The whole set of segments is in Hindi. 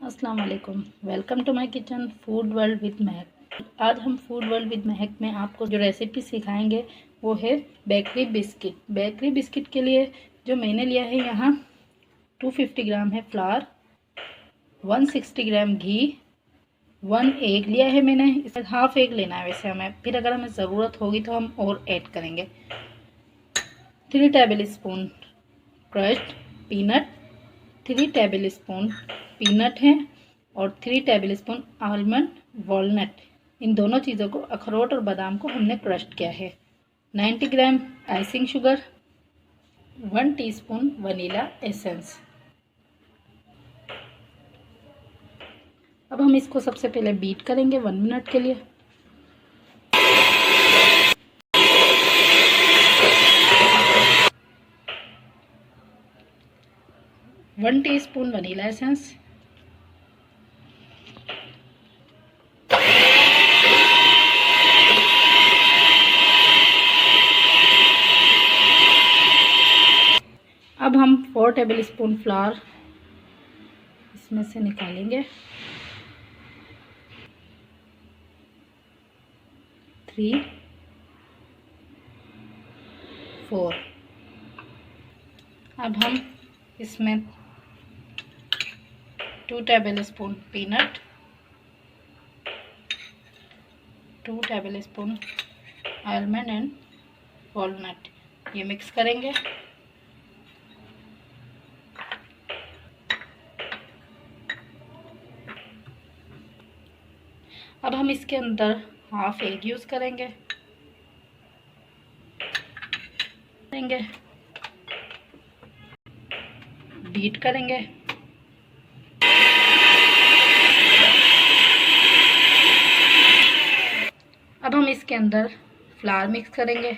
अस्सलाम वालेकुम। Welcome to my kitchen food world with Mahak. आज हम फूड वर्ल्ड विद महक में आपको जो रेसिपी सिखाएंगे वो है बेकरी बिस्किट। बेकरी बिस्किट के लिए जो मैंने लिया है यहाँ 250 ग्राम है फ्लावर, 160 ग्राम घी, 1 एग लिया है मैंने। इसमें हाफ एग लेना है वैसे हमें, फिर अगर हमें ज़रूरत होगी तो हम और ऐड करेंगे। 3 table spoon crushed peanut, 3 table spoon peanut है और 3 टेबल स्पून आलमंड वॉलनट। इन दोनों चीज़ों को, अखरोट और बादाम को हमने क्रश किया है। 90 gram icing sugar, 1 teaspoon vanilla essence. अब हम इसको सबसे पहले बीट करेंगे 1 मिनट के लिए। वन टीस्पून वनीला एसेंस, अब हम 4 टेबल स्पून फ्लावर इसमें से निकालेंगे। 3 4। अब हम इसमें 2 table spoon peanut, 2 table spoon almond and walnut ये मिक्स करेंगे। अब हम इसके अंदर हाफ एग यूज़ करेंगे। बीट करेंगे। अब हम इसके अंदर फ्लावर मिक्स करेंगे।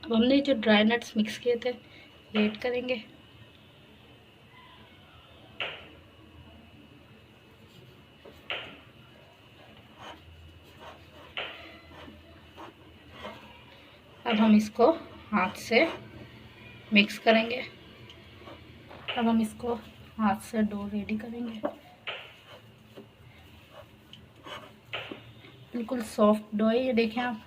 अब हमने जो ड्राई नट्स मिक्स किए थे ये ऐड करेंगे। अब हम इसको हाथ से मिक्स करेंगे। अब हम इसको हाथ से डो रेडी करेंगे। बिल्कुल सॉफ्ट डो है ये, देखें आप।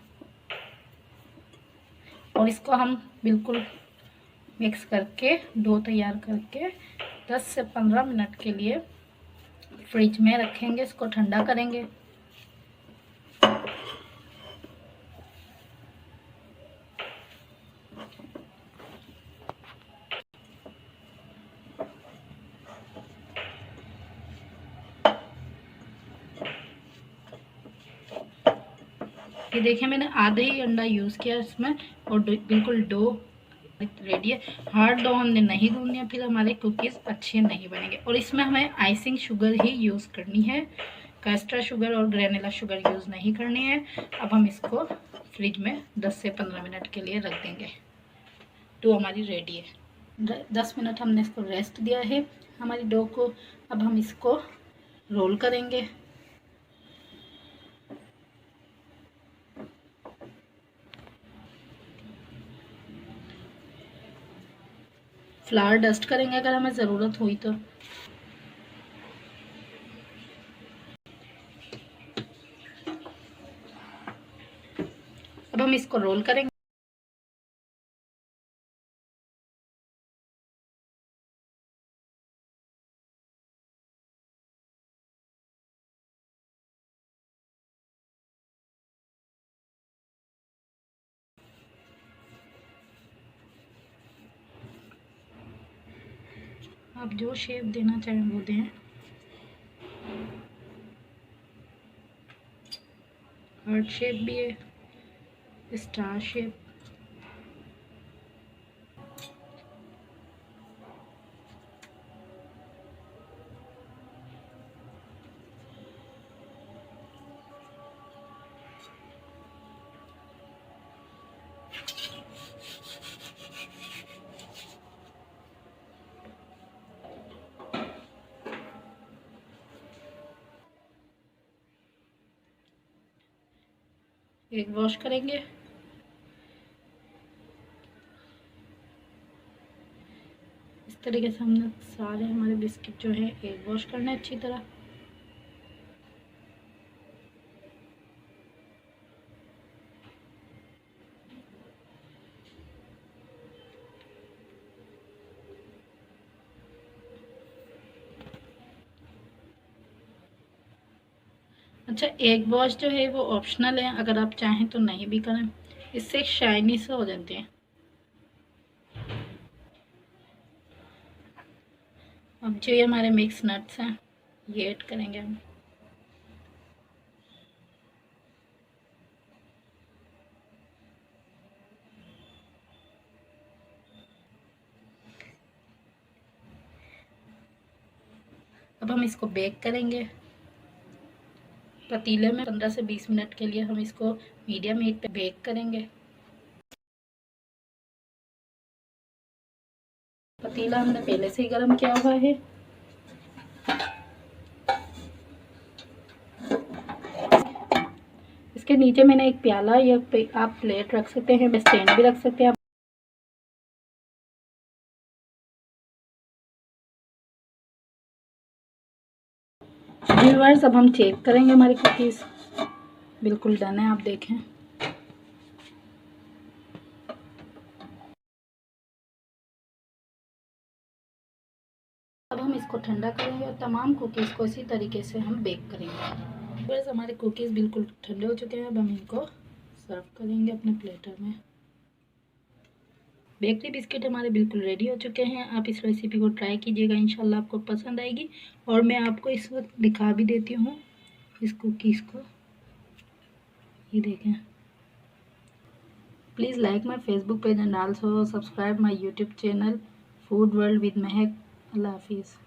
और इसको हम बिल्कुल मिक्स करके डो तैयार करके 10 से 15 मिनट के लिए फ्रिज में रखेंगे। इसको ठंडा करेंगे। ये देखिए मैंने आधे ही अंडा यूज़ किया इसमें और बिल्कुल डो रेडी है। हार्ड डो हमने नहीं गूंदनी है, फिर हमारे कुकीज़ अच्छे नहीं बनेंगे। और इसमें हमें आइसिंग शुगर ही यूज़ करनी है, कैस्टर शुगर और ग्रेनुला शुगर यूज़ नहीं करनी है। अब हम इसको फ्रिज में 10 से 15 मिनट के लिए रख देंगे। डो हमारी रेडी है। 10 मिनट हमने इसको रेस्ट दिया है हमारी डो को। अब हम इसको रोल करेंगे। फ्लावर डस्ट करेंगे अगर हमें ज़रूरत हुई तो। अब हम इसको रोल करेंगे। आप जो शेप देना चाहें वो दें। हार्ट शेप भी है, स्टार शेप। एग वॉश करेंगे। इस तरीके से हमने सारे हमारे बिस्किट जो है एग वॉश करना है अच्छी तरह। अच्छा, एग वॉश जो है वो ऑप्शनल है, अगर आप चाहें तो नहीं भी करें, इससे शाइनी से हो जाते हैं। अब जो ये हमारे मिक्स नट्स हैं ये ऐड करेंगे हम। अब हम इसको बेक करेंगे पतीले में 15 से 20 मिनट के लिए। हम इसको मीडियम हीट पे बेक करेंगे। पतीला हमने पहले से ही गर्म किया हुआ है। इसके नीचे मैंने एक प्याला या आप प्लेट रख सकते हैं, स्टैंड भी रख सकते हैं आप। व्यूअर्स, अब हम चेक करेंगे हमारी कुकीज़ बिल्कुल डन है, आप देखें। अब हम इसको ठंडा करेंगे और तमाम कुकीज़ को इसी तरीके से हम बेक करेंगे। बस हमारे कुकीज़ बिल्कुल ठंडे हो चुके हैं। अब हम इनको सर्व करेंगे अपने प्लेटर में। बेकरी बिस्किट हमारे बिल्कुल रेडी हो चुके हैं। आप इस रेसिपी को ट्राई कीजिएगा, इंशाल्लाह आपको पसंद आएगी। और मैं आपको इस वक्त दिखा भी देती हूँ इस कुकीज़ को, ये देखें। Please like my Facebook page and also subscribe my YouTube channel food world with महक। अल्लाह हाफिज़।